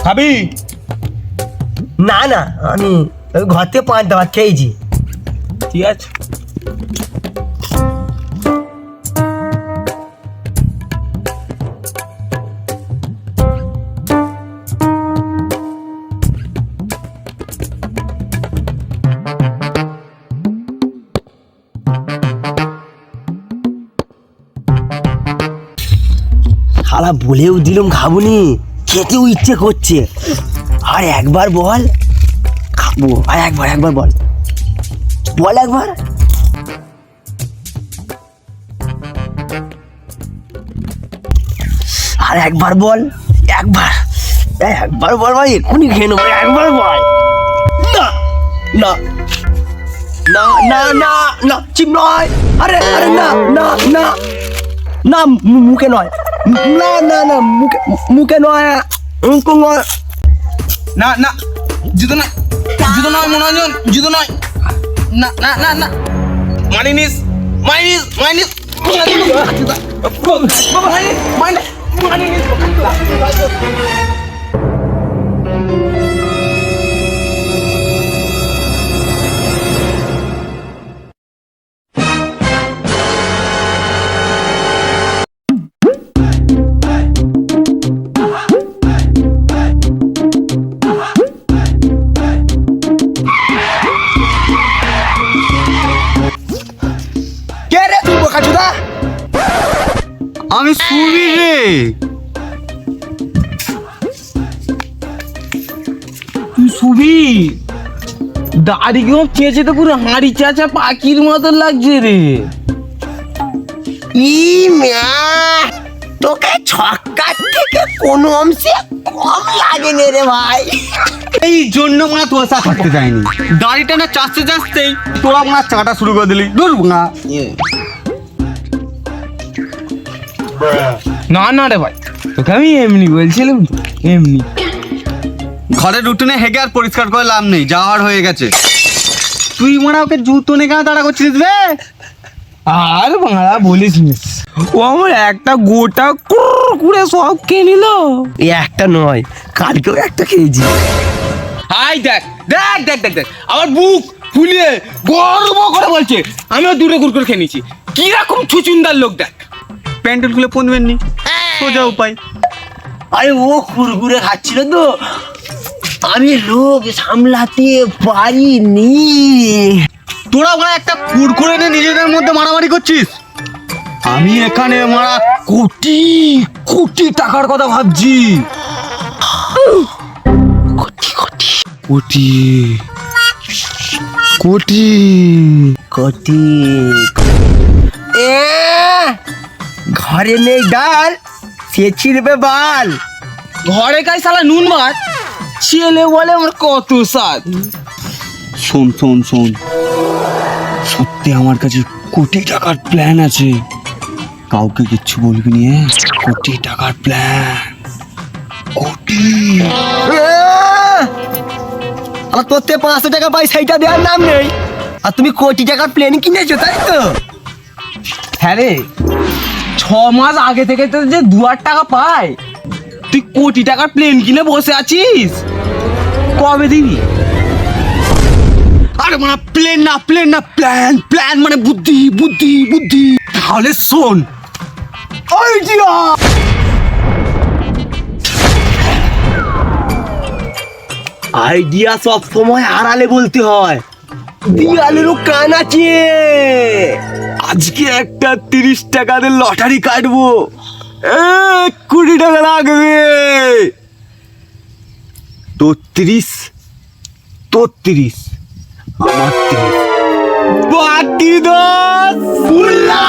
খাবি? না না, আমি ঘর থেকে পান্তা ভাত খেয়েছি। ঠিক আছে। শালা বলেও দিলাম খাবুনি, খেতেও ইচ্ছে করছে। আর একবার বল খাবো, আর একবার বল একবার। আর একবার বল, একবার বল ভাই, এক্ষুনি খেয়ে নেবো। একবার বল। না না না না না না, চিপ নয়। আরে আরে না না না না, মুখে নয়। না না না, মুখে নয়, নয়। না না, জুতো নয়, জুতো নয় মনোরঞ্জন, জুতো নয়। না না না না, মানিনিস। কে রে তুই বোকাচোদা? আমি সুবি রে। তুই শুবি? দাড়ি কেমন চেঁচে তো পুরো হাঁড়ি চাচা পাখির মতো লাগছে রে। তোকে ছক্কার থেকে কোনো অংশে কম লাগেনি রে ভাই। এই জন্য মা তোর সাথে থাকতে চাইনি। দাড়িটা না চাচতে চাচতেই তোরা মা চাটা শুরু করে দিলি। দূর না না না রে ভাই, তোকে আমি এমনি বলছিলাম তো, এমনি। ঘরের উঠোনে হেগে আর পরিষ্কার করে লাভ নেই, যাওয়ার হয়ে গেছে। তুই মারা ওকে জুতো নিয়ে কেন তাড়া করছিস রে? আর বাংলা বলিস নি, ও আমার একটা গোটা কুড়ে সব খেয়ে নিল। একটা নয়, কালকেও একটা খেয়েছি। হাই দেখ দেখ দেখ দেখ দেখ, আমার বুক ফুলিয়ে গর্ব করে বলছে আমিও দুটো কুরকুর খেয়ে নিয়েছি। কিরকম ছুচুন্দার লোক দেখ। প্যান্ডেল খুলে পনবেন নি, সোজা উপায়। আরে ও কুরকুরে খাচ্ছিল তো, আমি লোক সামলাতে পারিনি। তোরা মারা একটা কুরকুরে নিয়ে নিজেদের মধ্যে মারামারি করছিস। আমি এখানে মারা কোটি কোটি টাকার কথা ভাবছি। কোটি কোটি কোটি কোটি কোটি। ঘরে নেই ডাল, সে ছিড়বে বাল। ঘরে খাই শালা নুন ভাত, ছেলে বলে আমার কত স্বাদ। শোন শোন শোন, সত্যি আমার কাছে কোটি টাকার প্ল্যান আছে। কাউকে কিচ্ছু বলবি নি। কোটি টাকার প্ল্যান, কোটি। আমার তোর থেকে 500 টাকা পাই, সেইটা দেওয়ার নাম নেই। আর তুমি কোটি টাকার প্লেন কিনেছো, তাই তো? হ্যাঁ রে, 6 মাস আগে থেকে তো যে 2 টাকা পাই, তুই কোটি টাকার প্লেন কিনে বসে আছিস। কবে দিবি? আরে মানে প্লেন না প্ল্যান, প্ল্যান মানে বুদ্ধি বুদ্ধি বুদ্ধি। তাহলে শোন, আইডিয়া। আইডিয়া সব সময় আড়ালে বলতে হয়, দিয়ালেরও কান আছে। আজকে একটা 30 টাকার লটারি কাটবো, 1 কোটি টাকা লাগবে। 30 আমার 30, বাকি 10 ফুল্লা।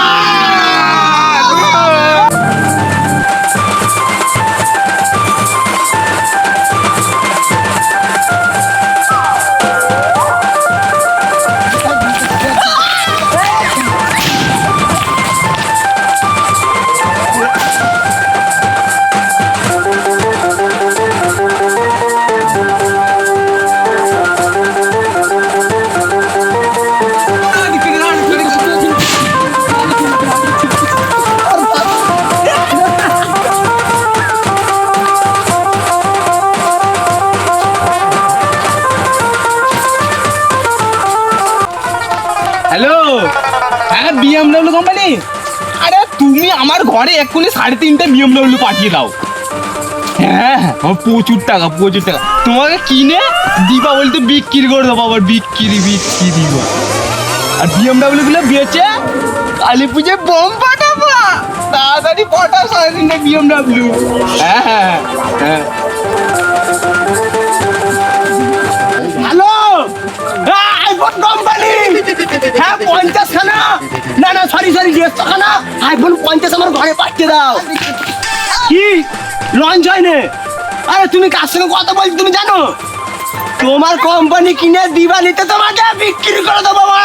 BMW company? আরে তুমি আমার ঘরে এক্ষুনি 3.5 বিএমডব্লিউ পাঠিয়ে দাও। হ্যাঁ হ্যাঁ, আমার প্রচুর টাকা প্রচুর টাকা। তোমাকে কিনে দীপাবলিতে বিক্রি করে দেবো, আবার বিক্রি দিব। আর বিএমডব্লিউ গুলো বেচে কালী পুজোয় বোম পাঠাবো। তাড়াতাড়ি পাঠাও 3.5 বিএমডব্লিউ। হ্যাঁ হ্যাঁ হ্যাঁ। Hello, iPhone company. হ্যাঁ 50 খানা, না না সরি 150 খানা আইফোন 50 আমার ঘরে পাঠিয়ে দাও। কি লঞ্চ হয়নি? আরে তুমি কার সঙ্গে কথা বলছো তুমি জানো? তোমার কোম্পানি কিনে দিবালিতে তোমাকে বিক্রি করে দেবো মা।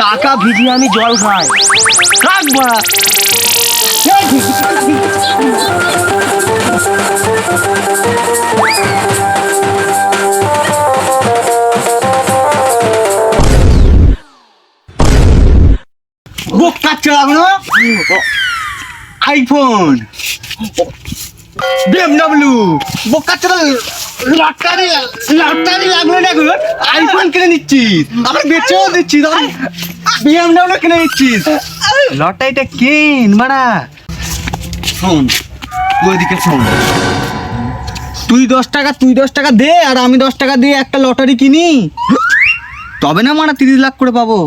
টাকা ভিজিয়ে আমি জল খাই, রাখবো। বুক কাটছে লাগলো আইফোন বিএমডব্লিউ বুক কাটছে লটারি লাগলো না গো। আইফোন কিনে নিচ্ছিস, আবার বেচেও দিচ্ছিস, বিএমডব্লিউ কিনে নিচ্ছিস। লটারিটা কিন মারা। শোন ওইদিকে শোন, তুই 10 টাকা দে আর আমি 10 টাকা দিয়ে একটা লটারি কিনি, তবে না মারা 30 লাখ করে পাবো।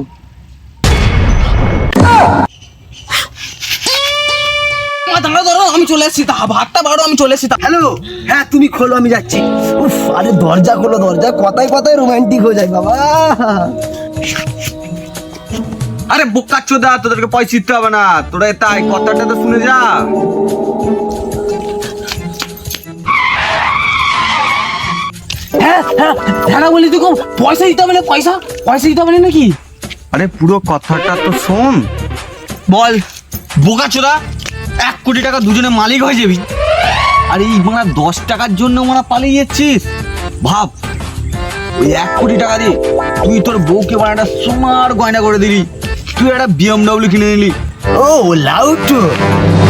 ধরো আমি চলে এসেছি, ভাতটা বাড়ো, আমি চলে এসেছি। হ্যালো, হ্যাঁ তুমি খোলো আমি যাচ্ছি। উফ, আরে দরজা খোলো, দরজা কথায় কথায় রোমান্টিক হয়ে যায় বাবা। আরে বোকা চোদা, তোদেরকে পয়সা দিতে হবে না, তোরা তাই কথাটা তো শুনে যা। হ্যাঁ হ্যাঁ হ্যাঁ বলি তুই পয়সা দিতে হবে না? পয়সা দিতে হবে না নাকি? আরে পুরো কথাটা তো শোন। বল বোকা চোদা, 1 কোটি টাকা দুজনে মালিক হয়ে যাবি, আর এই মারা 10 টাকার জন্য মারা পালিয়ে যাচ্ছিস। ভাব ওই 1 কোটি টাকা দিয়ে তুই তোর বউকে মারা একটা সোনার গয়না করে দিলি, তুই একটা বিএমডব্লিউ কিনে নিলি। ও লাউটো,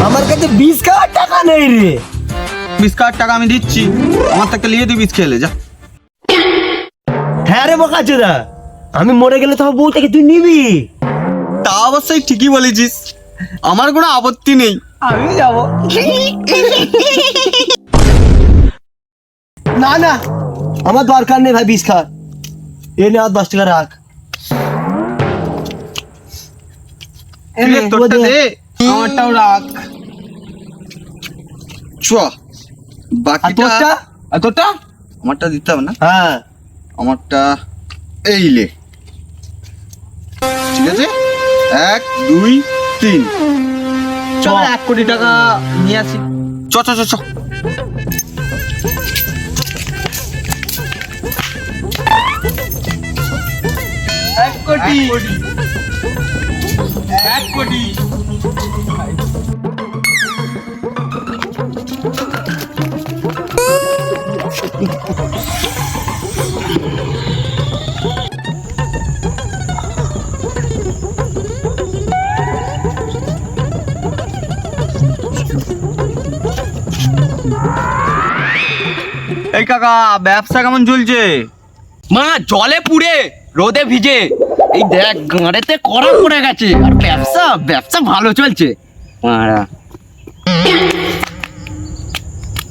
আমার কাছে 20,000 টাকা নেই রে। 20,000 টাকা আমি দিচ্ছি, আমার থেকে নিয়ে তুই বিষ খেলে যা। হ্যাঁ রে বোকাচোদা, আমি মরে গেলে তোমার বউটাকে তুই নিবি? তা অবশ্যই ঠিকই বলেছিস, আমার কোনো আপত্তি নেই, আমি যাবো। না না, আমার দরকার নেই ভাই 20,000। এ নে আর 10 টাকা রাখ। তোরটা দে, আমারটাও রাখ। চ বাকিটা। আর তোরটা? আমারটা দিতে হবে না, হ্যাঁ আমারটা এই লে, ঠিক আছে? 1 2 3 চল 1 কোটি টাকা নিয়ে আসি। চ চ চ চ। এক কোটি। এই কাকা, ব্যবসা কেমন চলছে? মা জলে পুড়ে রোদে ভিজে এই দেখ গাঁড়েতে কড়া পড়ে গেছে, আর ব্যবসা ভালো চলছে।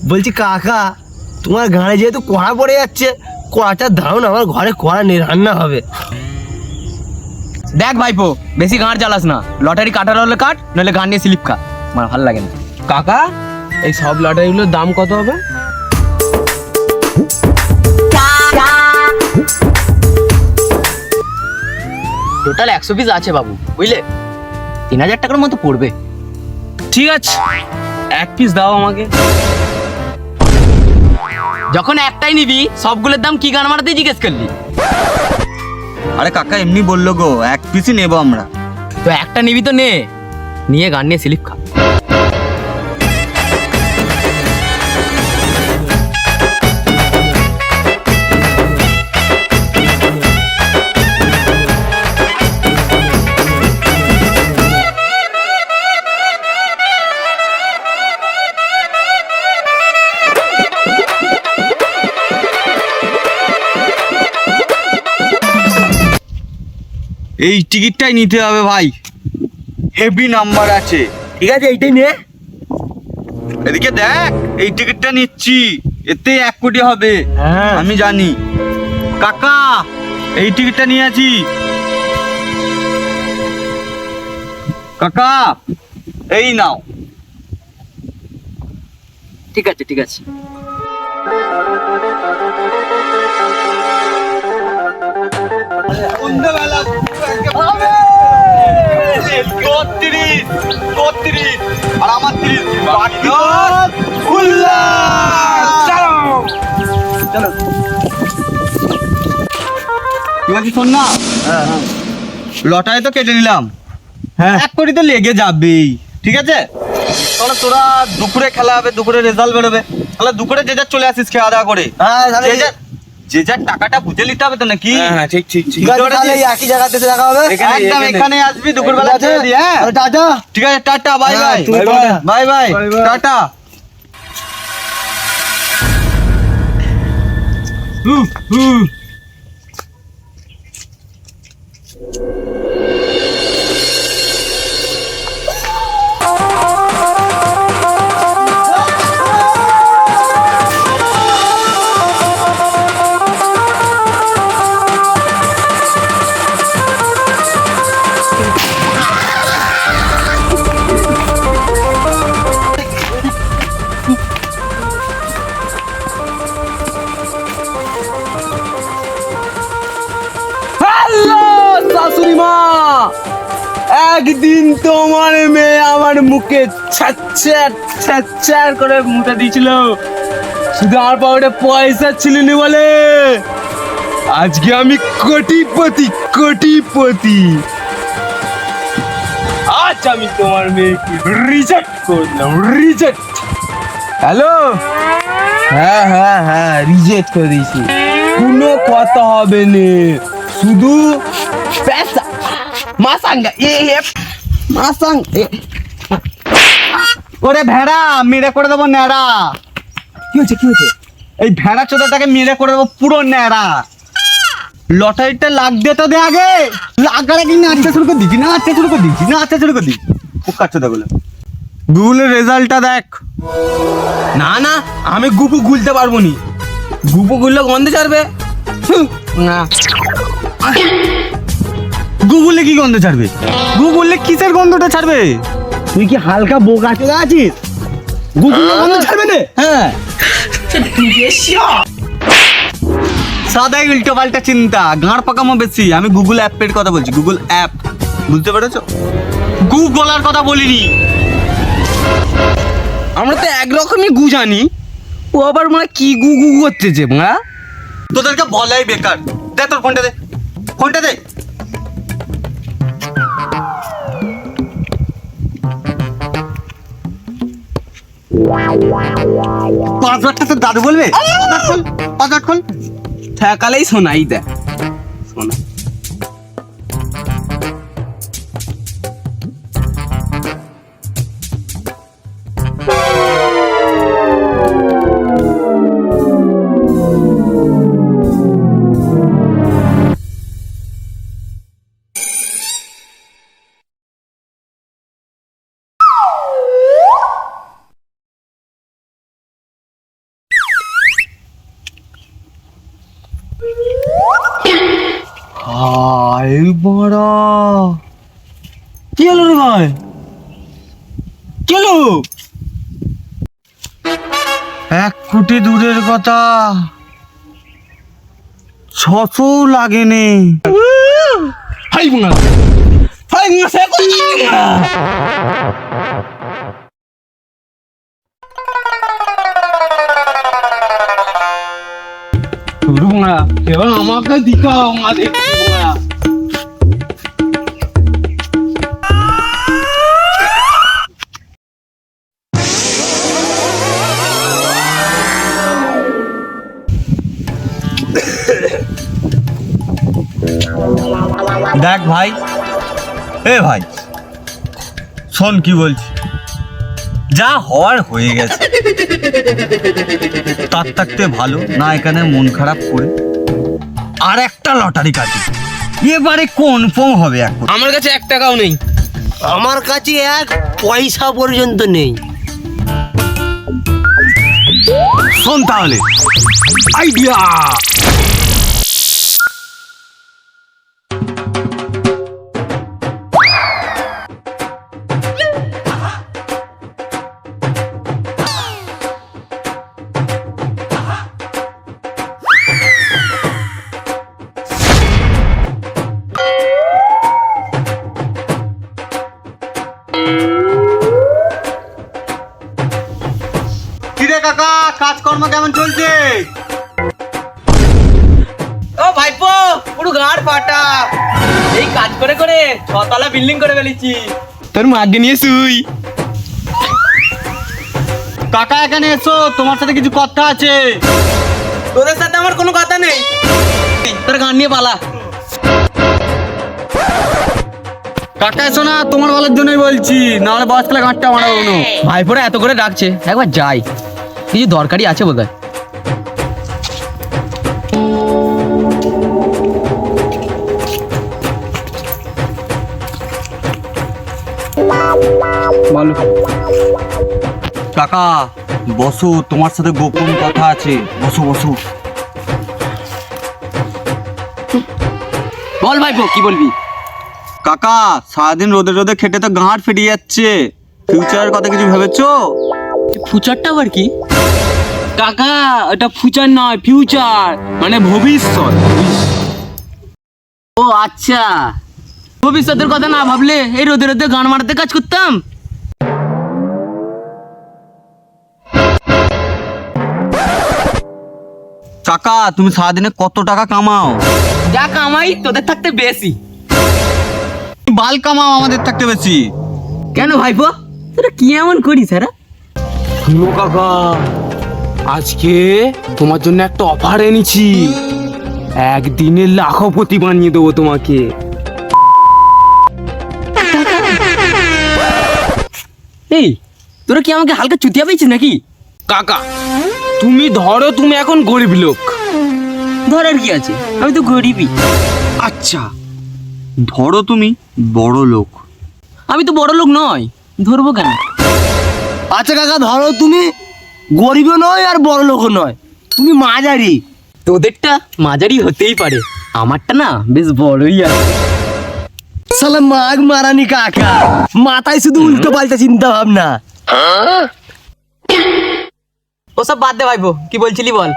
বলছি কাকা, তোমার ঘাড়ে যেহেতু কড়া পড়ে যাচ্ছে, কড়াটা দাও না, আমার ঘরে কড়া নেই, রান্না হবে। দেখ ভাইপো, বেশি গাঁড় জ্বালাস না, লটারি কাটার হলে কাট, নাহলে গাঁড় নিয়ে স্লিপ খা, আমার ভালো লাগে না। কাকা এই সব লটারিগুলোর দাম কত হবে? টোটাল 100 পিস আছে বাবু, বুঝলে? 3000 টাকার মতো পড়বে। ঠিক আছে, 1 পিস দাও আমাকে। যখন একটাই নিবি, সবগুলোর দাম কি গান মারাতে জিজ্ঞেস করলি? আরে কাকা এমনি বললো গো, 1 পিসই নেবো আমরা। তো একটা নিবি তো নে, নিয়ে গান নিয়ে স্লিপ খা। এই টিকিটটাই নিতে হবে ভাই। হেভি নাম্বার আছে। ঠিক আছে এইটাই নে। এদিকে দেখ, এই টিকিটটা নিচ্ছি, এতে 1 কোটি হবে। হ্যাঁ। আমি জানি। কাকা, এই টিকিটটা নিয়ে আছি। কাকা, এই নাও। ঠিক আছে ঠিক আছে। সন্ধ্যাবেলা 32 আর আমার 30 বাকি চলো। ঠিক আছে, শোন না, লটারি তো কেটে নিলাম, হ্যাঁ 1 কোটি তো লেগে যাবেই। ঠিক আছে, তাহলে তোরা দুপুরে খেলা হবে, দুপুরে রেজাল্ট বেরোবে, তাহলে দুপুরে যে যার চলে আসিস খাওয়া দাওয়া করে। যে যার টাকাটা বুঝে নিতে হবে তো নাকি? হ্যাঁ ঠিক ঠিক ঠিক বুঝতে আছে, পেরেছিস? তাহলে একই জায়গাতে দেখা হবে। একদম এখানে আসবি দুপুরবেলা ঠিক আছে? ছেড়ে দি, হ্যাঁ? তাহলে টাটা। ঠিক আছে, টাটা, বাই হ্যাঁ, বাই, তুমি tata. Bye bye, bye bye. Tata. Hello শাশুড়ি মা, একদিন তোমার মেয়ে আমার মুখে ছ্যাচ্ছ্যাট ছ্যাচ্ছ্যাট করে মুখে দিয়েছিল, শুধু আমার পকেটে পয়সা ছিল না বলে। আজকে আমি কোটিপতি কোটিপতি। আজ আমি তোমার মেয়েকে রিজেক্ট করলাম, রিজেক্ট। হ্যালো, হ্যাঁ হ্যাঁ হ্যাঁ রিজেক্ট করে দিয়েছি, কোনো কথা হবে না, শুধু পেশা মাসাঙ্গা মাসাং। ওরে ভেড়া, মেরে করে দেবো ন্যাড়া। কি হয়েছে কি হয়েছে? এই ভেড়া চোদাটাকে মেরে করে দেবো পুরো ন্যাড়া। লটারিটা লাগ দে তো দে আগে, লাগার আগে নাচতে শুরু করে দিচ্ছি, নাচতে শুরু করে দিচ্ছি, নাচতে শুরু করে দিচ্ছি। পোকা চোদাগুলো, গুগলের রেজাল্টটা দেখ। না না, আমি গুপু গুলতে পারবো নি, গুপু গুললে গন্ধে ছাড়বে। না গুগলে কি গন্ধ ছাড়বে? গুগলে কিসের গন্ধটা ছাড়বে? তুই কি হালকা বোকা চলে আছিস? গুগল গন্ধ ছাড়বে না? হ্যাঁ, সাদাই উল্টো পাল্টা চিন্তা, গাঁড় পাকামো বেশি। আমি গুগল অ্যাপের কথা বলছি, গুগল অ্যাপ, বুঝতে পেরেছো? গুগলার কথা বলিনি। আমরা তো একরকমই গু জানি, ও আবার মানে কি গু গু করতেছে মা। তোদেরকে বলাই বেকার। দে তোর ফোনটা দে, ফোনটা দে। পাসওয়ার্ডটা তোর দাদু বলবে? পাসওয়ার্ড খোল। ঠেকালেই শোনাই দেয়, শোনা। হাই বড়া, কি হলো রে ভাই? কি হলো? 1 কোটি দূরের কথা, 600 লাগেনি। হাই বুঙা, হাই বুঙা সে বুঙা। বুঙা, এবার আমাকে দিখাও, মা দেখছি বুঙা। দেখ ভাই, এ ভাই শোন কি বলছি, যা হওয়ার হয়ে গেছে, তার থাকতে ভালো না এখানে মন খারাপ করে আর একটা লটারি কাটি, এবারে কনফার্ম হবে এখন। আমার কাছে 1 টাকাও নেই। আমার কাছে এক পয়সা পর্যন্ত নেই। শোন তাহলে আইডিয়া। কিরে কাকা, কাজকর্ম কেমন চলছে? ও ভাইপো, পুরো গাড় ফাটা। এই কাজ করে করে 6 তলা বিল্ডিং করে ফেলেছি। তোর মাকে নিয়ে শুই। কাকা এখানে এসো, তোমার সাথে কিছু কথা আছে। তোদের সাথে আমার কোনো কথা নেই, তোর গান নিয়ে পালা। কাকা এসো না, তোমার ভালোর জন্যই বলছি, নাহলে বয়সকালে গাঁটটা মারাবো না। ভাইপোরা এত করে ডাকছে, একবার যাই, কিছু দরকারি আছে বোধহয়। বলো কাকা বসো, তোমার সাথে গোপন কথা আছে, বসো বসো। বল ভাইপো, কি বলবি? কাকা সারাদিন রোদে রোদে খেটে তো গাঁট ফেটে যাচ্ছে, ফিউচারের কথা কিছু ভেবেছো? ফিউচারটা আবার কি? কাকা এটা ফিউচার নয়, ফিউচার মানে ভবিষ্যৎ। ও আচ্ছা, ভবিষ্যতের কথা না ভাবলে এই রোদে রোদে গান মারাতে কাজ করতাম। কাকা তুমি সারাদিনে কত টাকা কামাও? যা কামাই তোদের থাকতে বেশি। বাল কামাও আমাদের থাকতে বেশি। কেন ভাইপো, তোরা কি এমন করিস? শুনো কাকা, আজকে তোমার জন্য একটা অফার এনেছি, একদিনে লাখপতি বানিয়ে দেবো তোমাকে। এই তোরা কি আমাকে হালকা চুতিয়া পেয়েছিস নাকি? কাকা তুমি ধরো, তুমি এখন গরিব লোক, ধরার কি আছে, আমি তো গরিবই। আচ্ছা ধরো তুমি বড় লোক। আমি তো বড় লোক নয়, ধরবো কেন? আচ্ছা কাকা, ধরো তুমি গরিবও নয় আর বড় লোকও নয়, তুমি মাঝারি। তোদেরটা মাঝারি হতেই পারে, আমারটা না বেশ বড়ই আছে। সালা মাগ মারানি কাকা, মাথায় শুধু উল্টো পাল্টা চিন্তা ভাবনা। ওসব বাদ দে ভাইপো, কি বলছিলি বল।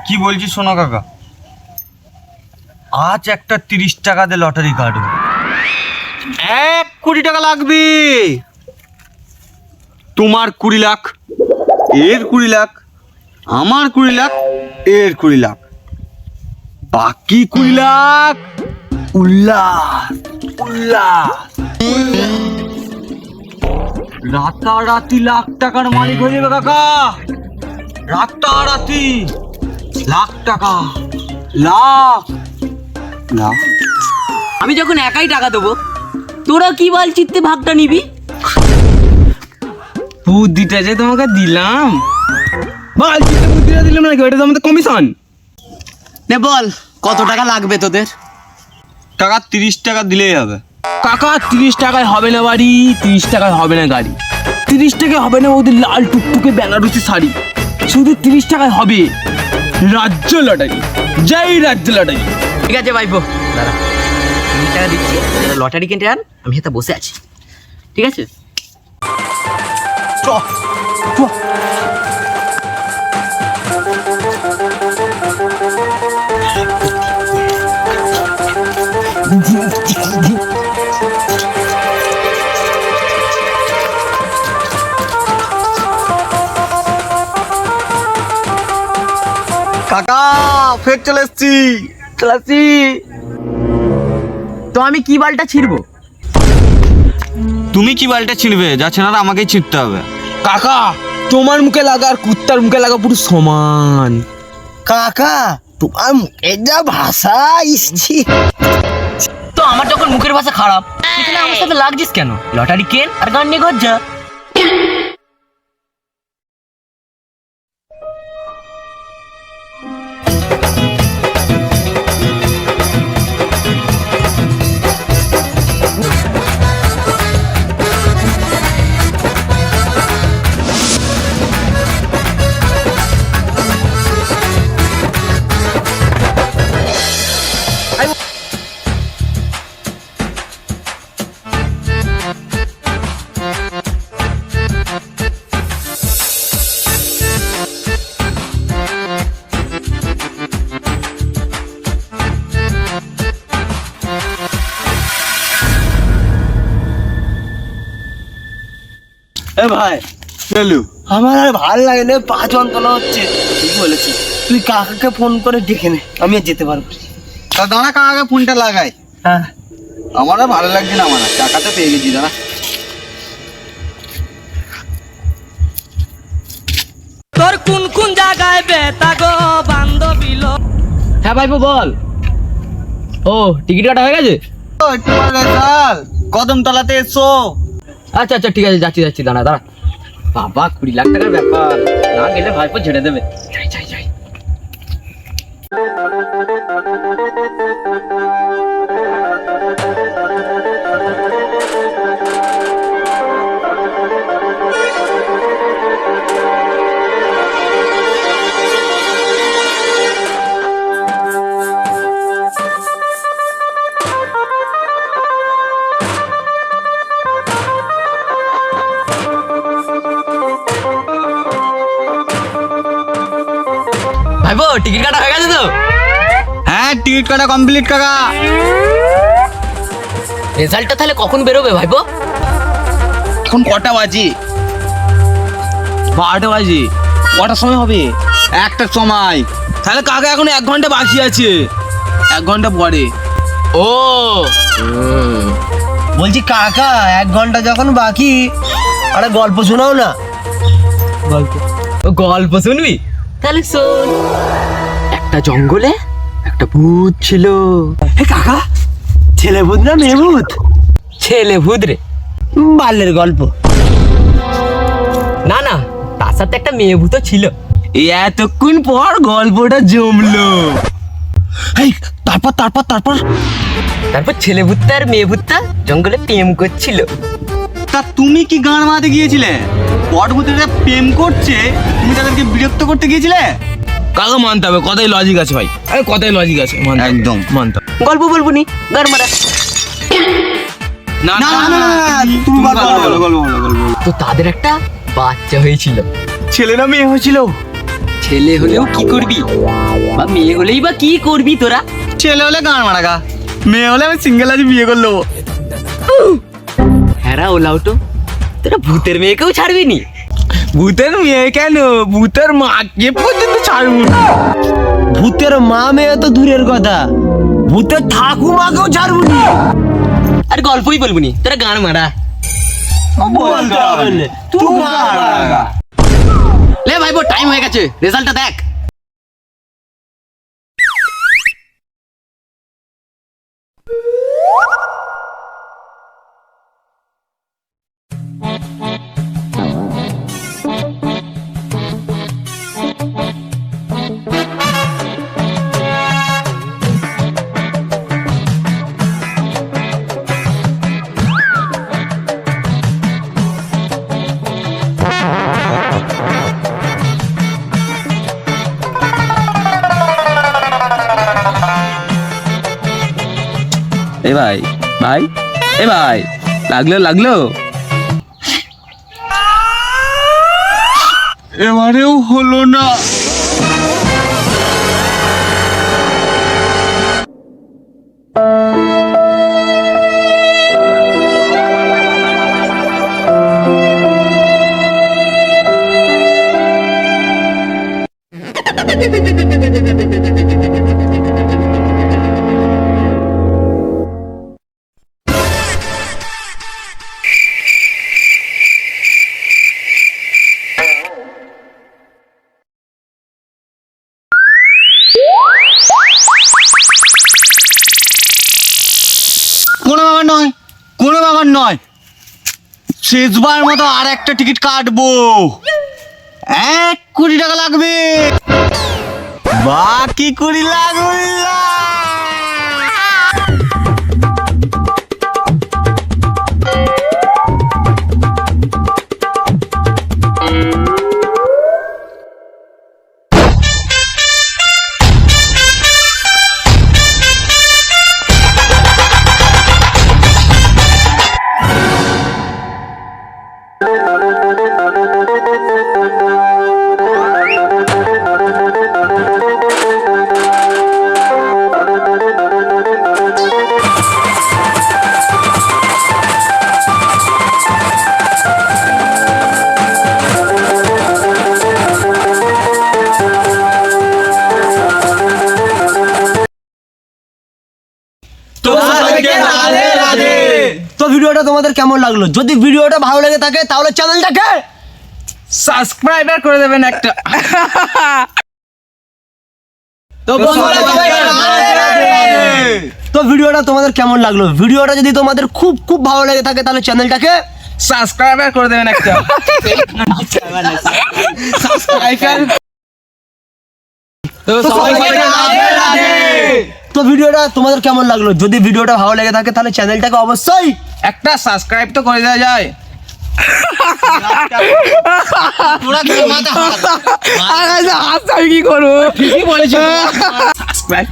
কি বলছি শোনো কাকা, আজ একটা 30 টাকা দিয়ে লটারি কাটবো, 1 কোটি টাকা লাগবে। তোমার 20 লাখ, এর 20 লাখ, আমার 20 লাখ, এর 20 লাখ, বাকি 20 লাখ উল্লাস উল্লাস। রাতারাতি লাখ টাকার মালিক হয়ে যাবে কাকা, রাতারাতি লাখ টাকা, লাখ লাখ। আমি যখন একাই টাকা দেবো, তোরা কি বাল চিত্তে ভাগটা নিবি? বুদ্ধিটা যে তোমাকে দিলাম, বাল চিত্তে বুদ্ধিটা দিলাম নাকি, ওইটা তো আমাদের কমিশন। নে বল কত টাকা লাগবে তোদের? টাকা 30 টাকা দিলেই হবে। কাকা 30 টাকায় হবে না বাড়ি, 30 টাকায় হবে না গাড়ি, 30 টাকায় হবে না ওদের লাল টুকটুকে বেনারসি শাড়ি, শুধু 30 টাকায় হবে রাজ্য লটারি। জয় রাজ্য লটারি। ঠিক আছে ভাইপো, দাঁড়া 30 টাকা দিচ্ছি, লটারি কিনতে আন, আমি হাতে বসে আছি, ঠিক আছে? কাকা ফের চলে এসছি। ক্লাসি তো আমি কি বালটা ছিড়বো? তুমি কি বালটা ছিঁড়বে? যা ছেনারা আমাকেই ছিঁড়তে হবে। কাকা তোমার মুখে লাগা আর কুত্তার মুখে লাগা পুরো সমান। কাকা তোমার মুখের যা ভাষা ইসছি। তো আমার যখন মুখের ভাষা খারাপ, তাহলে আমার সাথে লাগছিস কেন? লটারি কেন আর গান নিয়ে ঘর যা। ভাই চলু আমার আর ভালো লাগে না, পা যন্ত্রণা হচ্ছে। ঠিক বলেছি, তুই কাকাকে ফোন করে ডেকে নে, আমি আর যেতে পারবো। তা দাঁড়া কাকাকে ফোনটা লাগাই। হ্যাঁ আমার আর ভালো লাগছে না, আমার আর টাকাটা পেয়ে গেছি দাঁড়া। তোর কোন কোন জায়গায় বেতা গো বান্ধবীল। হ্যাঁ ভাইপো বল। ও টিকিট কাটা হয়ে গেছে? একটু পরে চল, কদমতলাতে এসো। আচ্ছা আচ্ছা ঠিক আছে, যাচ্ছি যাচ্ছি, দাঁড়া দাঁড়া। বাবা 20 লাখ টাকার ব্যাপার, না গেলে ভাইপো ঝেড়ে দেবে। যাই যাই যাই। ভাইপো টিকিট কাটা হয়ে গেছে তো? হ্যাঁ টিকিট কাটা কমপ্লিট কাকা। রেজাল্টটা তাহলে কখন বেরোবে ভাইপো? এখন কটা বাজে? 12টা বাজে। কটার সময় হবে? একটার সময়। তাহলে কাকা এখন 1 ঘন্টা বাকি আছে। 1 ঘন্টা পরে। ও বলছি কাকা, 1 ঘন্টা যখন বাকি, আরে গল্প শোনাও না। গল্প শুনবি? তাহলে শোন। একটা জঙ্গলে একটা ভূত ছিল। হে কাকা, ছেলে ভূত না মেয়ে ভূত? ছেলে ভূত রে। বাল্যের গল্প। না না, তার সাথে একটা মেয়ে ভূতও ছিল। এতক্ষণ পর গল্পটা জমলো। এই তারপর তারপর তারপর তারপর ছেলে ভূতটা আর মেয়ে ভূতটা জঙ্গলে প্রেম করছিল। তা তুমি কি গান মারাতে গিয়েছিলে? পটভূতেরা প্রেম করছে, তুমি তাদেরকে বিরক্ত করতে গিয়েছিলে? কাকা মানতে হবে, কথাই লজিক আছে ভাই। আরে কথাই লজিক আছে, একদম। মানতে হবে। গল্প বলবো নি, গান মারা। না না না না, তুমি গল্প বলো, গল্প বলো, গল্প বলো। তো তাদের একটা বাচ্চা হয়েছিল। ছেলে না মেয়ে হয়েছিল? ছেলে হলেও কি করবি, বা মেয়ে হলেই বা কি করবি তোরা? ছেলে হলে গান মারা গা, মেয়ে হলে আমি সিঙ্গেল আজ বিয়ে করে নেবো। হ্যাঁ ওলাউটো, তোরা ভূতের মেয়েকেও ছাড়বি নি? ভূতের মেয়ে কেন, ভূতের মাকে পর্যন্ত ছাড়বো না। ভূতের মা মেয়ে তো দূরের কথা, ভূতের ঠাকুমাকেও ছাড়বো না। আর গল্পই বলবো নি, তোরা গান মারা। বলতে হবে না, তুই গান মারা। লে ভাইপো টাইম হয়ে গেছে, রেজাল্টটা দেখ। এ ভাই ভাই, এ ভাই, লাগলো লাগলো। এবারেও হলো না। কোনো ব্যাপার নয়, কোনো ব্যাপার নয়, শেষবার মতো আর একটা টিকিট কাটবো। 1 কোটি টাকা লাগবে, বাকি 20 লাগবে না। তো ভিডিওটা তোমাদের কেমন লাগলো? যদি ভিডিওটা ভালো লেগে থাকে তাহলে চ্যানেলটাকে সাবস্ক্রাইবার করে দেবেন একটা। তো ভিডিওটা তোমাদের কেমন লাগলো? ভিডিওটা যদি তোমাদের খুব খুব ভালো লেগে থাকে তাহলে চ্যানেলটাকে সাবস্ক্রাইবার করে দেবেন একটা। তো ভিডিওটা তোমাদের কেমন লাগলো? যদি ভিডিওটা ভালো লেগে থাকে তাহলে চ্যানেলটাকে অবশ্যই একটা সাবস্ক্রাইব তো করে দেওয়া যায়। কি করবো? ঠিকই বলেছো। সাবস্ক্রাইব,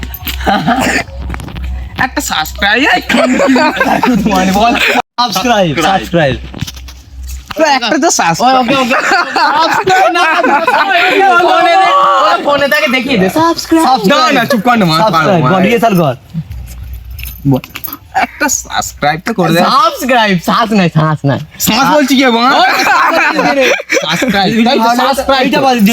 একটা সাবস্ক্রাইব বল। সাবস্ক্রাইব একটা তো সাবস্ক্রাইব। ফোনে থেকে দেখিয়ে দে। না চুপ কর না মা। একটা সাবস্ক্রাইব তো করে দে। শ্বাস বলছি কি বাবা?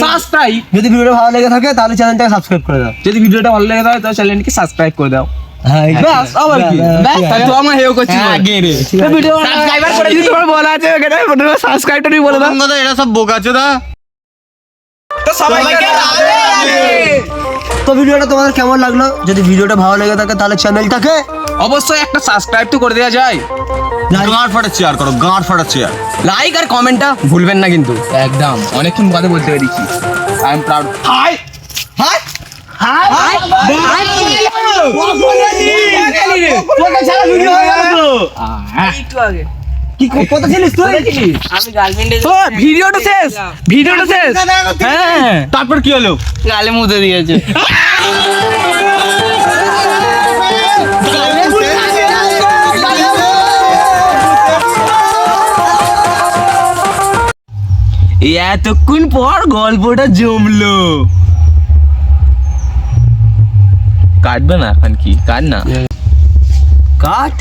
সাবস্ক্রাইব। যদি ভিডিওটা ভালো লেগে থাকে তাহলে চ্যানেলটাকে সাবস্ক্রাইব করে দাও। যদি ভিডিওটা ভালো লেগে থাকে তাহলে চ্যানেলটিকে সাবস্ক্রাইব করে দাও। হ্যাঁ ব্যাস, আবার কি? ব্যাস, তাহলে তো আমার হেও করছিস আগে রে। ভিডিও সাবস্ক্রাইবার করে দিতে তোমার বলা আছে এখানে সাবস্ক্রাইবটা তুমি বলে দাও। এরা সব বোকাচোদা। তো সবাইকে তো ভিডিওটা তোমাদের কেমন লাগলো? যদি ভিডিওটা ভালো লেগে থাকে তাহলে চ্যানেলটাকে অবশ্যই একটা সাবস্ক্রাইব তো করে দেওয়া যায়। গাঁড় ফাটা চেয়ার করো, গাঁড় ফাটা চেয়ার। লাইক আর কমেন্টটা ভুলবেন না কিন্তু একদম। অনেকক্ষণ বাদে বলতে পেরেছি। I am proud. High high high high তোকে ছাড়া ভিডিও হয়ে গেল তো। একটু আগে কি কত ছিলিস তুই? আমি গার্লফ্রেন্ডে ভিডিওটা শেষ, ভিডিওটা শেষ। হ্যাঁ, তারপর কি হলো? গালে মুতে দিয়েছে। এতক্ষণ পর গল্পটা জমলো। কাটবে না এখন? কি কাট না। কাট।